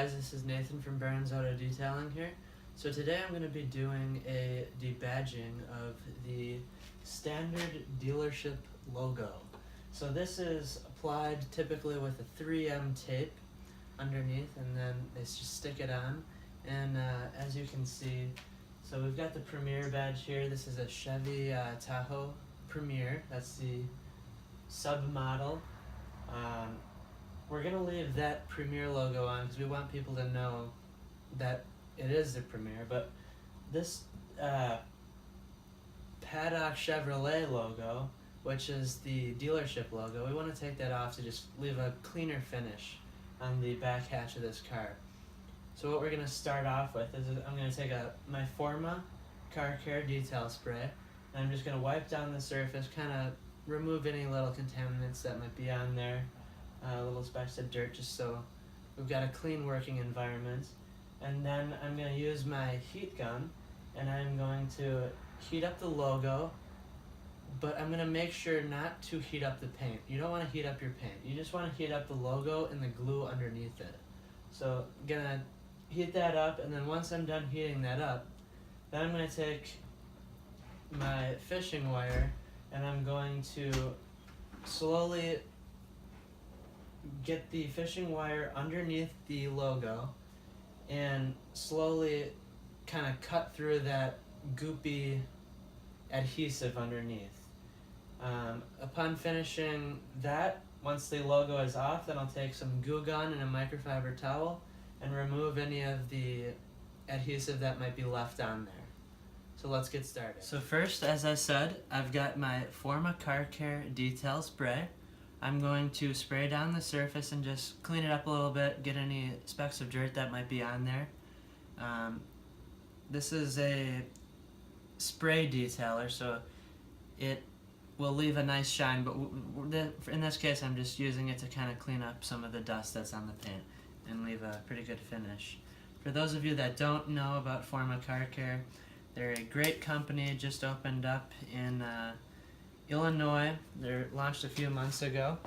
guys, this is Nathan from Burns Auto Detailing here. So today I'm going to be doing a debadging of the standard dealership logo. So this is applied typically with a 3M tape underneath, and then they just stick it on. And as you can see, so we've got the Premier badge here. This is a Chevy Tahoe Premier. That's the sub-model. We're going to leave that Premier logo on because we want people to know that it is the Premier, but this Paddock Chevrolet logo, which is the dealership logo, we want to take that off to just leave a cleaner finish on the back hatch of this car. So what we're going to start off with is I'm going to take my Forma Car Care Detail Spray, and I'm just going to wipe down the surface, kind of remove any little contaminants that might be on there, little specks of dirt, just so we've got a clean working environment. And then I'm going to use my heat gun, and I'm going to heat up the logo, but I'm going to make sure not to heat up the paint. You don't want to heat up your paint. You just want to heat up the logo and the glue underneath it. So I'm going to heat that up, and then once I'm done heating that up, then I'm going to take my fishing wire, and I'm going to slowly get the fishing wire underneath the logo and slowly kind of cut through that goopy adhesive underneath. Upon finishing that, once the logo is off, then I'll take some Goo Gun and a microfiber towel and remove any of the adhesive that might be left on there. So let's get started. So first, as I said, I've got my Forma Car Care Detail Spray. I'm going to spray down the surface and just clean it up a little bit, get any specks of dirt that might be on there. This is a spray detailer, so it will leave a nice shine, but in this case I'm just using it to kind of clean up some of the dust that's on the paint and leave a pretty good finish. For those of you that don't know about Forma Car Care, they're a great company, just opened up in Illinois. They're launched a few months ago.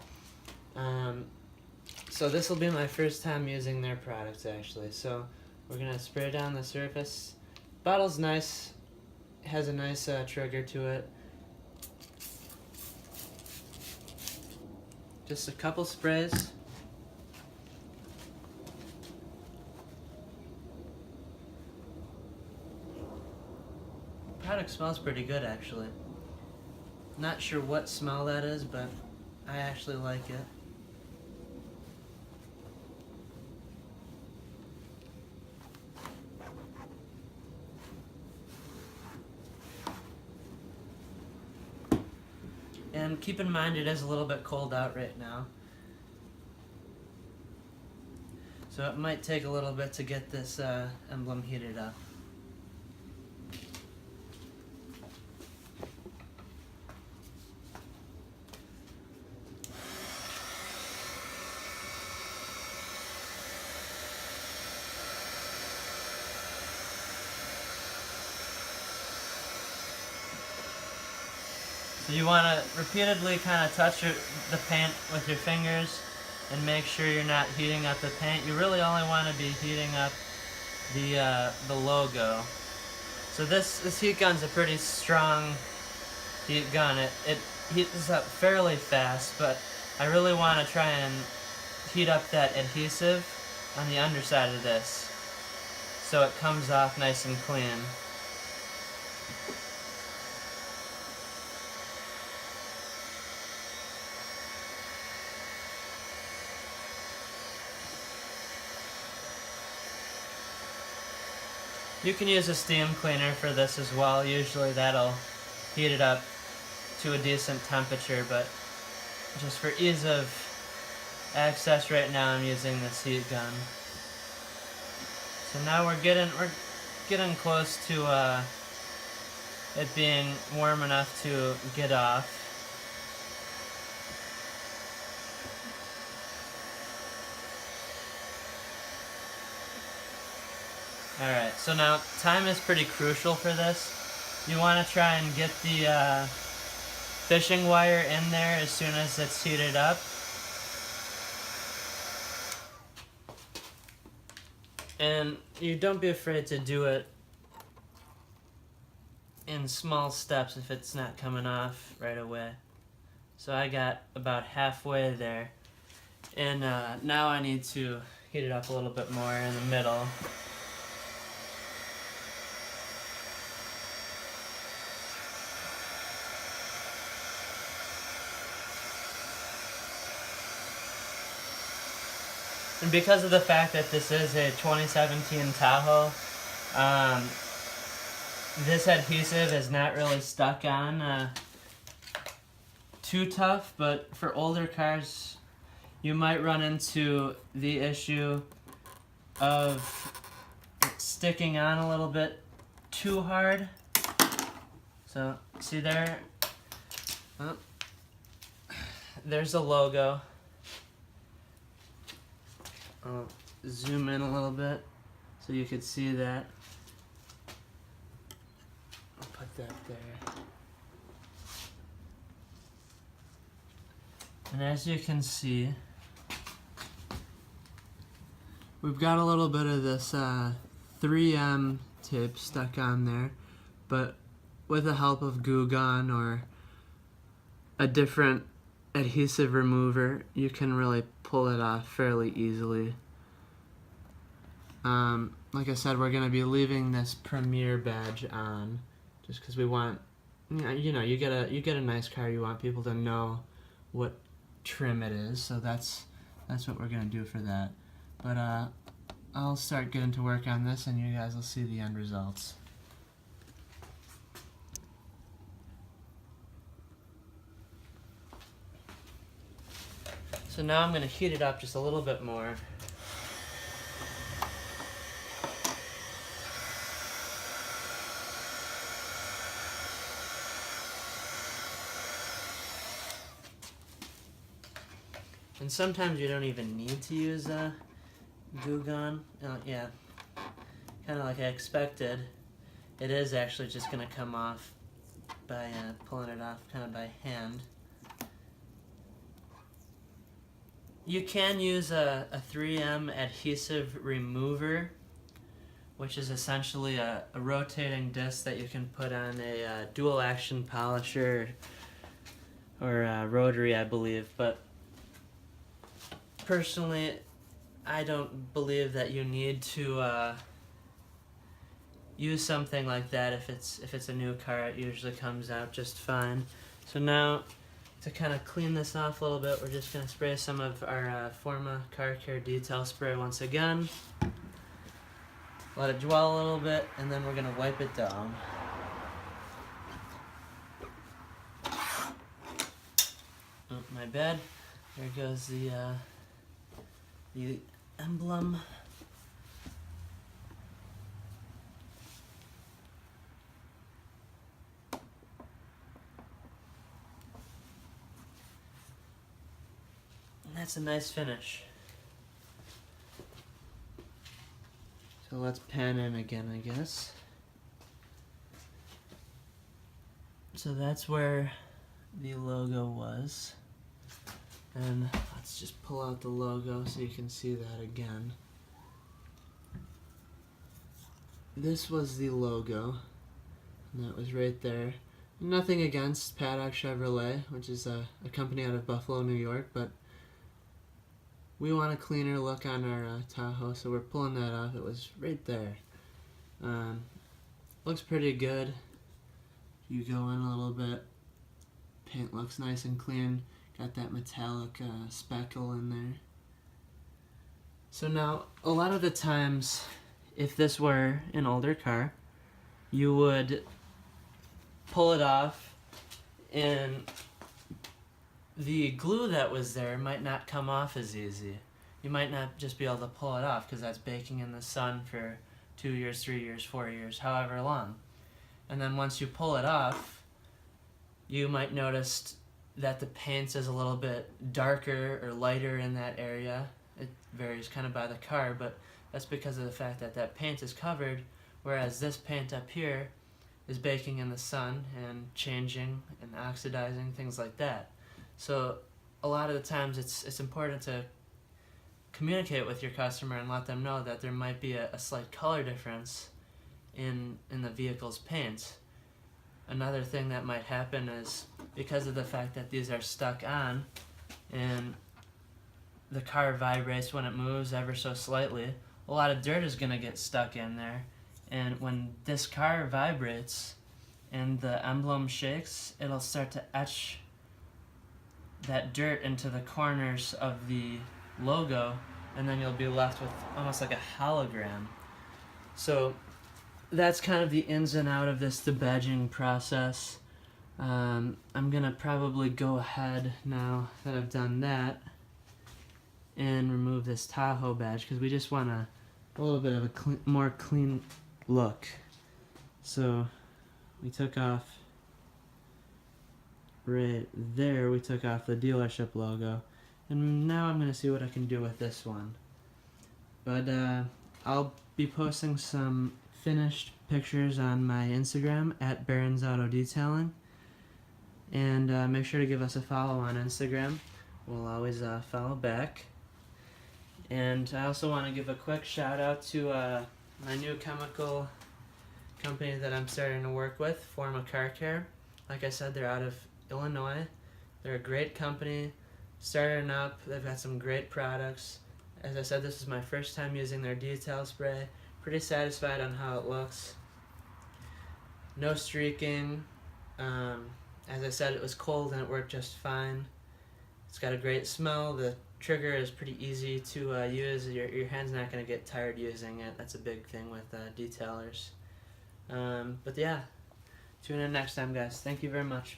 So this will be my first time using their products actually. So we're going to spray down the surface. Bottle's nice, has a nice trigger to it. Just a couple sprays. The product smells pretty good actually. Not sure what smell that is, but I actually like it. And keep in mind it is a little bit cold out right now, so it might take a little bit to get this emblem heated up. So you want to repeatedly kind of touch the paint with your fingers and make sure you're not heating up the paint. You really only want to be heating up the logo. So this heat gun's a pretty strong heat gun. It heats up fairly fast, but I really want to try and heat up that adhesive on the underside of this so it comes off nice and clean. You can use a steam cleaner for this as well. Usually that'll heat it up to a decent temperature, but just for ease of access right now I'm using this heat gun. So now we're getting close to it being warm enough to get off. Alright, so now time is pretty crucial for this. You want to try and get the fishing wire in there as soon as it's heated up. And you don't be afraid to do it in small steps if it's not coming off right away. So I got about halfway there, and now I need to heat it up a little bit more in the middle. And because of the fact that this is a 2017 Tahoe, this adhesive is not really stuck on too tough, but for older cars, you might run into the issue of it sticking on a little bit too hard. So, see there? Oh, there's a logo. I'll zoom in a little bit so you could see that. I'll put that there. And as you can see, we've got a little bit of this 3M tape stuck on there, but with the help of Glue Gun or a different adhesive remover, you can really pull it off fairly easily. Like I said, we're going to be leaving this Premier badge on just because we want, you know, you get a nice car, you want people to know what trim it is, so that's what we're going to do for that. But I'll start getting to work on this and you guys will see the end results. So now I'm going to heat it up just a little bit more. And sometimes you don't even need to use a glue gun. Yeah, kind of like I expected. It is actually just going to come off by pulling it off kind of by hand. You can use a 3M adhesive remover, which is essentially a rotating disc that you can put on a dual action polisher or a rotary, I believe. But personally, I don't believe that you need to use something like that if it's a new car. It usually comes out just fine. So now, to kind of clean this off a little bit, we're just going to spray some of our Forma Car Care Detail Spray once again. Let it dwell a little bit, and then we're going to wipe it down. Oh, my bad. There goes the emblem. That's a nice finish. So let's pan in again, I guess. So that's where the logo was. And let's just pull out the logo so you can see that again. This was the logo, and that was right there. Nothing against Paddock Chevrolet, which is a company out of Buffalo, New York, but we want a cleaner look on our Tahoe, so we're pulling that off. It was right there. Looks pretty good. You go in a little bit. Paint looks nice and clean. Got that metallic speckle in there. So now, a lot of the times, if this were an older car, you would pull it off and the glue that was there might not come off as easy. You might not just be able to pull it off because that's baking in the sun for 2 years, 3 years, 4 years, however long. And then once you pull it off, you might notice that the paint is a little bit darker or lighter in that area. It varies kind of by the car, but that's because of the fact that that paint is covered, whereas this paint up here is baking in the sun and changing and oxidizing, things like that. So a lot of the times it's important to communicate with your customer and let them know that there might be a slight color difference in the vehicle's paint. Another thing that might happen is because of the fact that these are stuck on and the car vibrates when it moves ever so slightly, a lot of dirt is going to get stuck in there. And when this car vibrates and the emblem shakes, it'll start to etch that dirt into the corners of the logo, and then you'll be left with almost like a hologram. So that's kind of the ins and out of this debadging process. I'm gonna probably go ahead now that I've done that and remove this Tahoe badge because we just want a little bit of a more clean look. So we took off right there, we took off the dealership logo, and now I'm gonna see what I can do with this one. But I'll be posting some finished pictures on my Instagram at Barron's Auto Detailing, and make sure to give us a follow on Instagram. We'll always follow back. And I also want to give a quick shout out to my new chemical company that I'm starting to work with, Forma Car Care. Like I said, they're out of Illinois. They're a great company, starting up. They've got some great products. As I said, this is my first time using their detail spray. Pretty satisfied on how it looks. No streaking. As I said, it was cold and it worked just fine. It's got a great smell. The trigger is pretty easy to use. Your hand's not going to get tired using it. That's a big thing with detailers. But yeah, tune in next time, guys. Thank you very much.